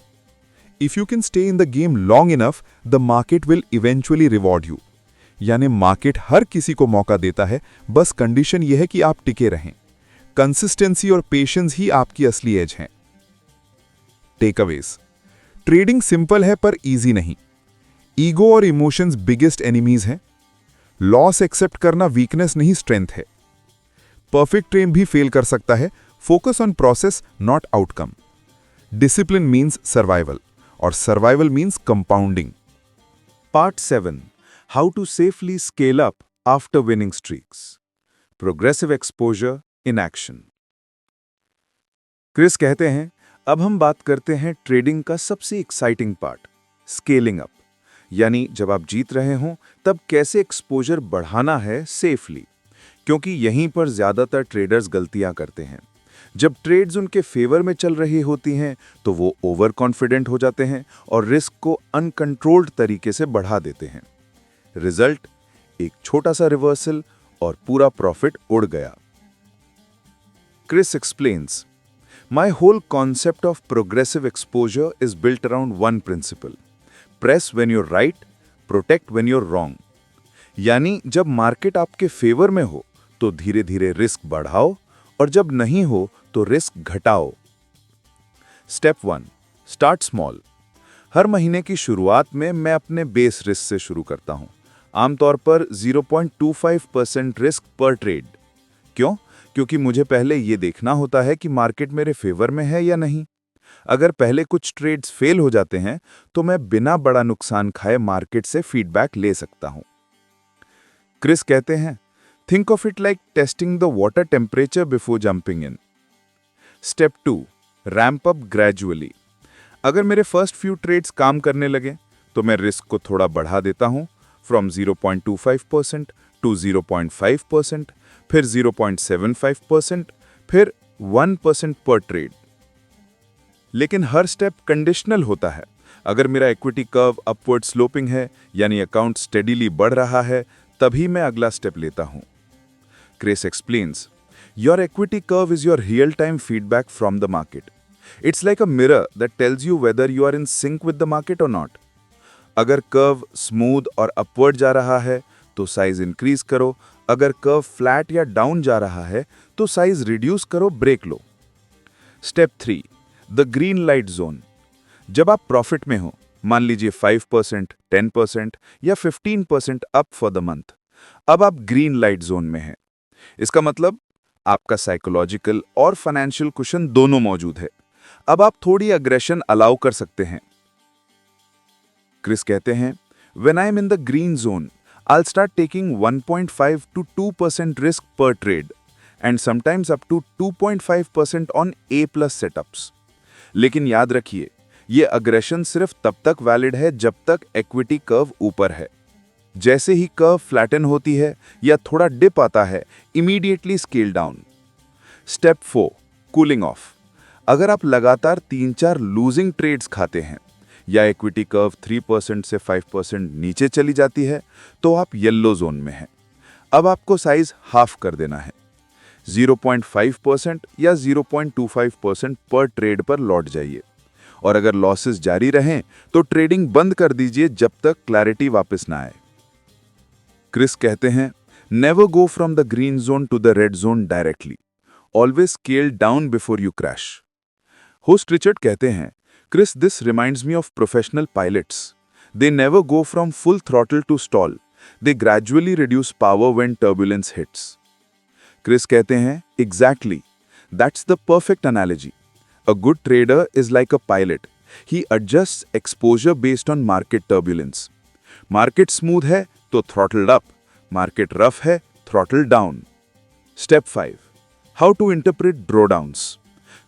If you can stay in the game long enough, the market will eventually reward you. यानी market हर किसी को मौका देता है, बस condition यह है कि आप टिके रहें। कंसिस्टेंसी और पेशेंस ही आपकी असली एज हैं। टेकअवेज। ट्रेडिंग सिंपल है पर इजी नहीं। ईगो और इमोशंस बिगेस्ट एनिमीज हैं। लॉस एक्सेप्ट करना वीकनेस नहीं, स्ट्रेंथ है। परफेक्ट ट्रेड भी फेल कर सकता है। Focus on process not outcome. Discipline means survival और survival means compounding. Part 7. How to safely scale up after winning streaks. Progressive exposure in action. Chris कहते हैं, अब हम बात करते हैं ट्रेडिंग का सबसे एक्साइटिंग पार्ट, स्केलिंग अप। यानी जब आप जीत रहे हों तब कैसे एक्सपोजर बढ़ाना है सेफली, क्योंकि यहीं पर ज्यादातर ट्रेडर्स गलतियां करते हैं। जब ट्रेड्स उनके फेवर में चल रही होती हैं तो वो ओवर कॉन्फिडेंट हो जाते हैं और रिस्क को अनकंट्रोल्ड तरीके से बढ़ा देते हैं। रिजल्ट, एक छोटा सा रिवर्सल और पूरा प्रॉफिट उड़ गया। Chris explains, my whole concept of progressive exposure is built around one principle, press when you're right, protect when you're wrong. यानी जब मार्केट आपके फेवर में हो तो धीरे धीरे रिस्क बढ़ाओ और जब नहीं हो तो रिस्क घटाओ। Step 1, start small. हर महीने की शुरुआत में मैं अपने बेस रिस्क से शुरू करता हूं, आमतौर पर 0.25% रिस्क पर ट्रेड। क्यों? क्योंकि मुझे पहले यह देखना होता है कि मार्केट मेरे फेवर में है या नहीं। अगर पहले कुछ ट्रेड्स फेल हो जाते हैं तो मैं बिना बड़ा नुकसान खाए मार्केट से फीडबैक ले सकता हूं। क्रिस कहते हैं, think of it like testing the water temperature before jumping in. Step 2, ramp up gradually. अगर मेरे फर्स्ट फ्यू ट्रेड्स काम करने लगे तो मैं रिस्क को थोड़ा बढ़ा देता हूं, from 0.25% to 0.5%, फिर 0.75%, फिर 1% पर ट्रेड। लेकिन हर स्टेप कंडीशनल होता है। अगर मेरा इक्विटी कर्व अपवर्ड स्लोपिंग है, यानी अकाउंट स्टेडीली बढ़ रहा है, तभी मैं अगला स्टेप लेता हूं। Chris explains, your equity curve is your real-time feedback from the market. It's like a mirror that tells you whether you are in sync with the market or not. अगर curve smooth और upward जा रहा है तो size increase करो, अगर curve flat या down जा रहा है तो साइज रिड्यूस करो, ब्रेक लो। Step 3, the green light zone. जब आप प्रॉफिट में हो, मान लीजिए 5%, 10% या 15% अप फॉर द मंथ, अब आप ग्रीन लाइट जोन में हैं। इसका मतलब आपका साइकोलॉजिकल और फाइनेंशियल कुशन दोनों मौजूद है। अब आप थोड़ी अग्रेशन अलाउ कर सकते हैं। क्रिस कहते हैं, when I am in the green zone, I will start taking 1.5 to 2% risk पर trade and sometimes up to 2.5% on A+ setups. लेकिन याद रखिए, यह अग्रेशन सिर्फ तब तक वैलिड है जब तक इक्विटी कर्व ऊपर है। जैसे ही कर्व फ्लैटन होती है या थोड़ा डिप आता है, immediately scale down. Step 4, cooling of. अगर आप लगातार 3-4 लूजिंग ट्रेड्स खाते हैं या इक्विटी कर्व 3% से 5% नीचे चली जाती है तो आप येलो जोन में हैं। अब आपको साइज हाफ कर देना है, 0.5% या 0.25% पर ट्रेड पर लौट जाइए। और अगर लॉसेस जारी रहें तो ट्रेडिंग बंद कर दीजिए जब तक क्लैरिटी वापस ना आए। क्रिस कहते हैं, never go from the green zone to the red zone directly, always scale down before you crash. Host Richard कहते हैं, Chris, this reminds me of professional pilots. They never go from full throttle to stall, they gradually reduce power when turbulence hits. Chris कहते हैं, exactly, that's the perfect analogy. A good trader is like a pilot. He adjusts exposure based on market turbulence. Market smooth है तो throttled up. Market rough है, throttled down. Step 5. How to interpret drawdowns.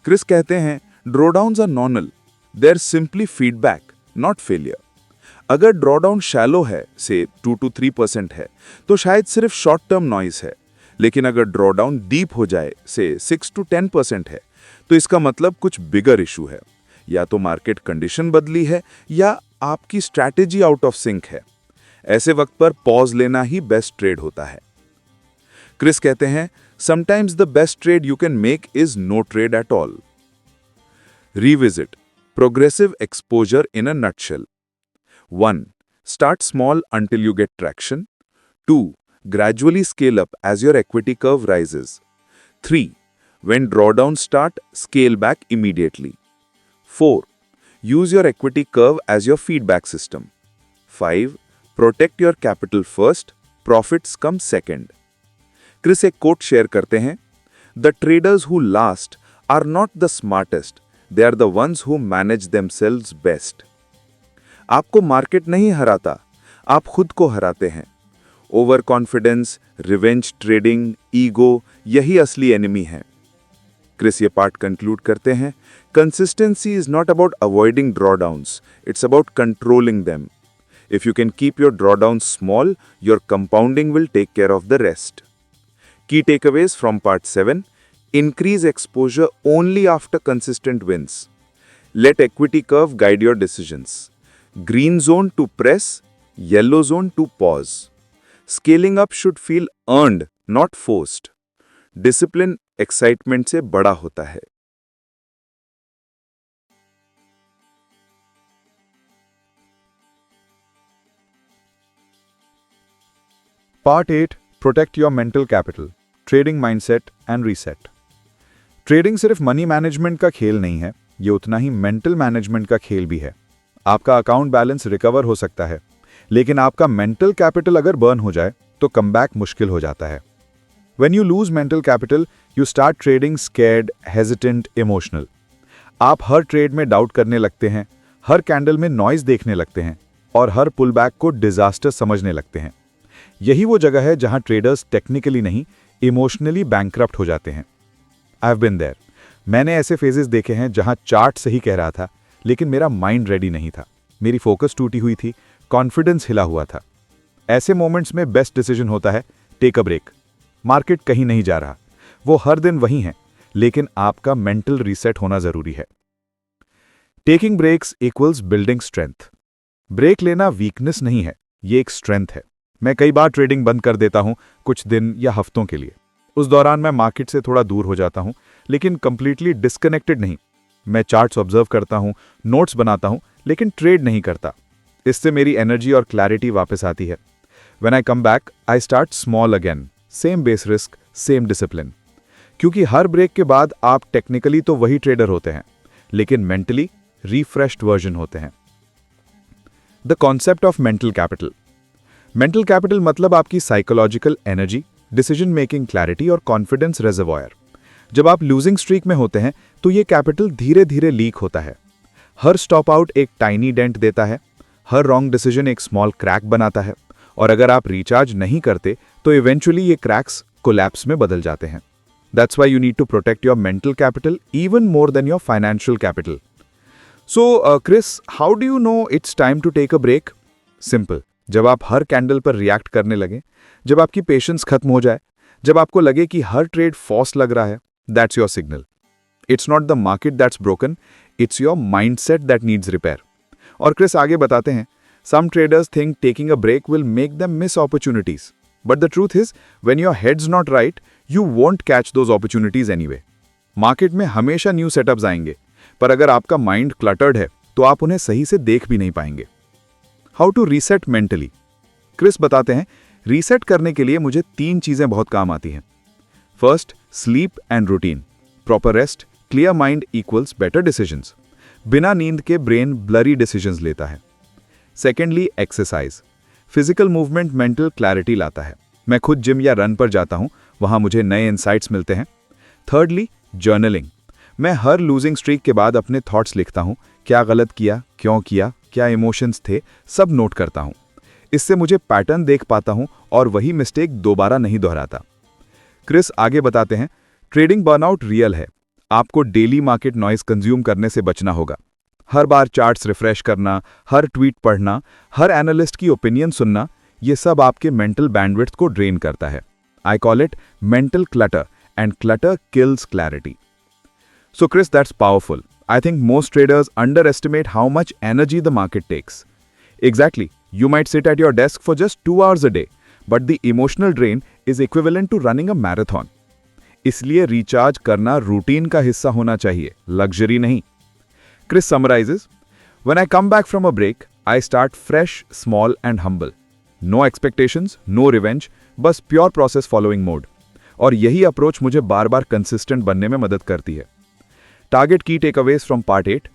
Chris कहते हैं, drawdowns are normal. They're simply feedback, not failure. अगर drawdown shallow है, से 2 to 3% है, तो शायद सिर्फ short term noise है। लेकिन अगर drawdown deep हो जाए, से 6 to 10% है, तो इसका मतलब कुछ बिगर इशू है। या तो मार्केट कंडीशन बदली है या आपकी स्ट्रैटेजी आउट ऑफ सिंक है। ऐसे वक्त पर पॉज लेना ही बेस्ट ट्रेड होता है। क्रिस कहते हैं, sometimes the best trade you can make is no trade at all. Revisit progressive exposure in a nutshell. 1. Start small until you get traction. 2. Gradually scale up as your equity curve rises. 3. When drawdowns start, scale back immediately. 4. Use your equity curve as your feedback system. 5. Protect your capital first, profits come second. Chris एक quote share करते हैं, The traders who last are not the smartest, they are the ones who manage themselves best. आपको market नहीं हराता, आप खुद को हराते हैं. Over confidence, revenge trading, ego, यही असली एनिमी है. क्रिस ये पार्ट कंक्लूड करते हैं, consistency is not about avoiding drawdowns, it's about controlling them. If you can keep your drawdowns small, your compounding will take care of the rest. Key takeaways from part 7. Increase exposure only after consistent wins. Let equity curve guide your decisions. Green zone to press, yellow zone to pause. Scaling up should feel earned, not forced. Discipline excitement से बड़ा होता है. Part 8. Protect your mental capital, trading mindset and reset. Trading सिर्फ money management का खेल नहीं है, ये उतना ही मेंटल मैनेजमेंट का खेल भी है. आपका अकाउंट बैलेंस रिकवर हो सकता है, लेकिन आपका मेंटल कैपिटल अगर बर्न हो जाए तो कमबैक मुश्किल हो जाता है. When you lose mental capital, you start trading scared, hesitant, emotional. आप हर ट्रेड में डाउट करने लगते हैं, हर कैंडल में नॉइज देखने लगते हैं और हर पुलबैक को डिजास्टर समझने लगते हैं. यही वो जगह है जहां ट्रेडर्स टेक्निकली नहीं, इमोशनली बैंकरप्ट हो जाते हैं. I have been there. मैंने ऐसे फेजेस देखे हैं जहां चार्ट सही कह रहा था, लेकिन मेरा माइंड रेडी नहीं था, मेरी फोकस टूटी हुई थी, कॉन्फिडेंस हिला हुआ था. ऐसे मोमेंट्स में बेस्ट डिसीजन होता है टेक अ ब्रेक. मार्केट कहीं नहीं जा रहा, वो हर दिन वही है, लेकिन आपका मेंटल रीसेट होना जरूरी है. Taking breaks equals building strength. Break लेना वीकनेस नहीं है, ये एक स्ट्रेंथ है. मैं कई बार ट्रेडिंग बंद कर देता हूं कुछ दिन या हफ्तों के लिए. उस दौरान मैं मार्केट से थोड़ा दूर हो जाता हूं, लेकिन कंप्लीटली डिस्कनेक्टेड नहीं. मैं चार्ट्स ऑब्जर्व करता हूं, नोट्स बनाता हूं, लेकिन ट्रेड नहीं करता. इससे मेरी एनर्जी और क्लैरिटी वापस आती है. When I come back, I start small again, same base risk, same discipline. क्योंकि हर ब्रेक के बाद आप टेक्निकली तो वही ट्रेडर होते हैं, लेकिन मेंटली रिफ्रेश्ड वर्जन होते हैं. The concept of mental capital. Mental capital मतलब आपकी psychological energy, decision making clarity और कॉन्फिडेंस रिजर्वॉयर. जब आप लूजिंग स्ट्रीक में होते हैं तो ये कैपिटल धीरे धीरे लीक होता है. हर स्टॉप आउट एक टाइनी डेंट देता है, हर रॉन्ग डिसीजन एक स्मॉल क्रैक बनाता है, और अगर आप रिचार्ज नहीं करते तो इवेंचुअली ये क्रैक्स कोलैप्स में बदल जाते हैं. That's why you need to protect your mental capital even more than your financial capital. So Chris, how do you know it's time to take a break? Simple. जब आप हर candle पर react करने लगें, जब आपकी पेशेंस खत्म हो जाए, जब आपको लगे कि हर ट्रेड फॉर्स लग रहा है, that's your signal. It's not the market that's broken, it's your mindset that needs repair. और क्रिस आगे बताते हैं, some traders think taking a break will make them miss opportunities. But the truth is, when your head's not right, you won't catch those opportunities anyway. Market में हमेशा new setups आएंगे, पर अगर आपका माइंड क्लटर्ड है तो आप उन्हें सही से देख भी नहीं पाएंगे. How to reset mentally. Chris बताते हैं, रीसेट करने के लिए मुझे 3 चीजें बहुत काम आती हैं. First, sleep and routine. Proper rest, clear mind equals better decisions. बिना नींद के ब्रेन ब्लरी डिसीजंस लेता है. Secondly, exercise. Physical movement mental clarity लाता है. मैं खुद जिम या रन पर जाता हूं, वहां मुझे नए इंसाइट्स मिलते हैं. Thirdly, journaling. मैं हर लूजिंग स्ट्रीक के बाद अपने थॉट्स लिखता हूं, क्या गलत किया, क्यों किया, क्या इमोशंस थे, सब नोट करता हूं. इससे मुझे पैटर्न देख पाता हूं और वही मिस्टेक दोबारा नहीं दोहराता. क्रिस आगे बताते हैं, ट्रेडिंग बर्नआउट रियल है. आपको डेली मार्केट नॉइज कंज्यूम करने से बचना होगा. हर बार चार्ट्स रिफ्रेश करना, हर ट्वीट पढ़ना, हर एनालिस्ट की ओपिनियन सुनना, ये सब आपके मेंटल बैंडविड्थ को ड्रेन करता है. I call it mental clutter, and clutter kills clarity. So Chris, that's powerful. I think most traders underestimate how much energy the market takes. Exactly. You might sit at your desk for just 2 hours a day, but the emotional drain is equivalent to running a marathon. इसलिए recharge करना routine का हिस्सा होना चाहिए, luxury नहीं. Chris summarizes, when I come back from a break, I start fresh, small and humble. No expectations, no revenge, बस pure process following mode. और यही अप्रोच मुझे बार बार कंसिस्टेंट बनने में मदद करती है। Target key takeaways from part 8।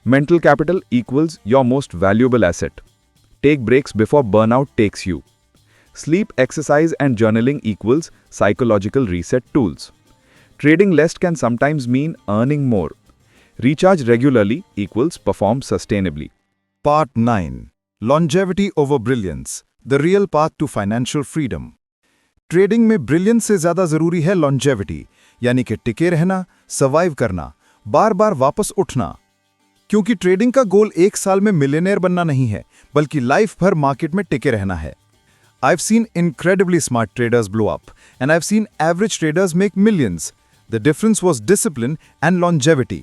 Mental capital equals your most valuable asset. Take breaks before burnout takes you. Sleep, exercise, and journaling equals psychological reset tools. Trading less can sometimes mean earning more. Recharge regularly equals perform sustainably. Part 9. Longevity over Brilliance. The real path to financial freedom. Trading में brilliance से ज़्यादा ज़रूरी है longevity, यानी कि टिके रहना, survive करना, बार बार वापस उठना। क्योंकि ट्रेडिंग का गोल एक साल में मिलियनेयर बनना नहीं है, बल्कि लाइफ भर मार्केट में टिके रहना है। I've seen incredibly smart traders blow up, and I've seen average traders make millions. The difference was discipline and longevity.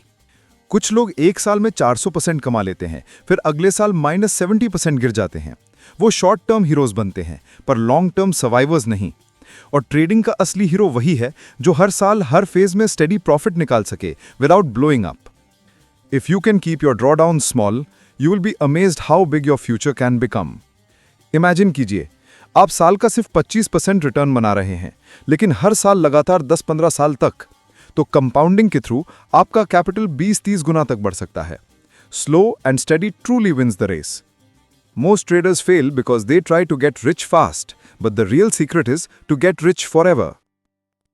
कुछ लोग एक साल में 400% कमा लेते हैं, फिर अगले साल -70% गिर जाते हैं। वो शॉर्ट टर्म हीरोज बनते हैं, पर लॉन्ग टर्म सर्वाइवर्स नहीं। और ट्रेडिंग का असली हीरो वही है जो हर साल हर फेज में स्टेडी प्रॉफिट निकाल सके without blowing up. If you can keep your drawdown small, you will be amazed how big your future can become. Imagine कीजिए, आप साल का सिर्फ 25% रिटर्न बना रहे हैं, लेकिन हर साल लगातार 10-15 साल तक, तो कंपाउंडिंग के थ्रू आपका कैपिटल 20-30 गुना तक बढ़ सकता है। Slow and steady truly wins the race. Most traders fail because they try to get rich fast, but the real secret is to get rich forever.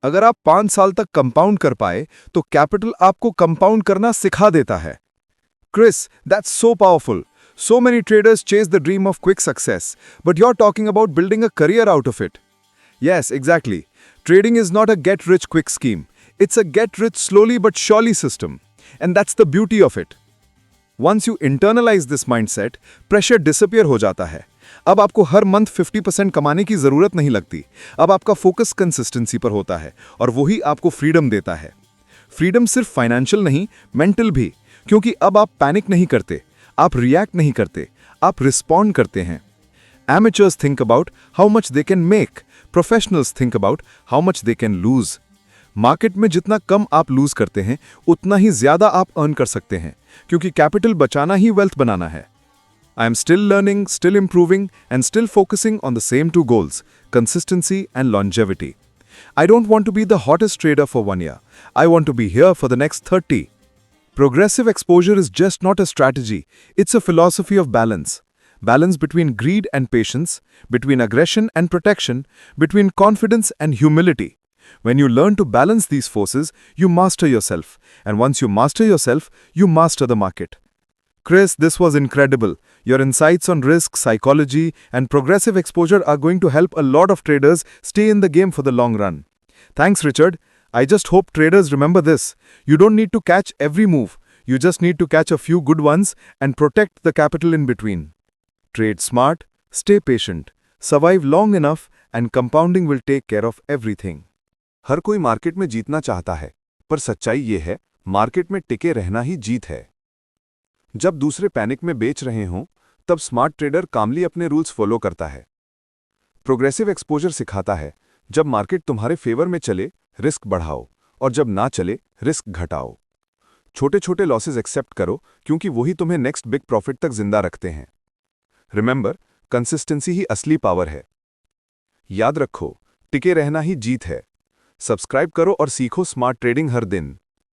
अगर आप 5 साल तक कंपाउंड कर पाए, तो कैपिटल आपको कंपाउंड करना सिखा देता है। Chris, that's so powerful. So many traders chase the dream of quick success, but you're talking about building a career out of it. Yes, exactly. Trading is not a get-rich-quick scheme. It's a get-rich-slowly but surely system. And that's the beauty of it. Once you internalize this mindset, pressure disappear हो जाता है। अब आपको हर month 50% कमाने की ज़रूरत नहीं लगती। अब आपका फोकस कंसिस्टेंसी पर होता है, और वही आपको फ्रीडम देता है। फ्रीडम सिर्फ फाइनेंशियल नहीं, मेंटल भी, क्योंकि अब आप पैनिक नहीं करते, आप रिएक्ट नहीं करते, आप रिस्पॉन्ड करते हैं। Amateurs think about how much they can make. Professionals think about how much they can lose. Market में जितना कम आप लूज करते हैं, उतना ही ज्यादा आप अर्न कर सकते हैं, क्योंकि कैपिटल बचाना ही वेल्थ बनाना है। I am still learning, still improving, and still focusing on the same two goals: consistency and longevity. I don't want to be the hottest trader for 1 year. I want to be here for the next 30. Progressive exposure is just not a strategy, it's a philosophy of balance. Balance between greed and patience, between aggression and protection, between confidence and humility. When you learn to balance these forces, you master yourself. And once you master yourself, you master the market. Chris, this was incredible. Your insights on risk, psychology, and progressive exposure are going to help a lot of traders stay in the game for the long run. Thanks, Richard. I just hope traders remember this. You don't need to catch every move. You just need to catch a few good ones and protect the capital in between. Trade smart, stay patient, survive long enough, and compounding will take care of everything. हर कोई market में जीतना चाहता है, पर सच्चाई ये है, market में टिके रहना ही जीत है। जब दूसरे पैनिक में बेच रहे हों, तब स्मार्ट ट्रेडर कामली अपने रूल्स फॉलो करता है। प्रोग्रेसिव एक्सपोजर सिखाता है, जब मार्केट तुम्हारे फेवर में चले, रिस्क बढ़ाओ, और जब ना चले, रिस्क घटाओ। छोटे छोटे लॉसेस एक्सेप्ट करो, क्योंकि वही तुम्हें नेक्स्ट बिग प्रॉफिट तक जिंदा रखते हैं। रिमेंबर, कंसिस्टेंसी ही असली पावर है। याद रखो, टिके रहना ही जीत है। सब्सक्राइब करो और सीखो स्मार्ट ट्रेडिंग हर दिन।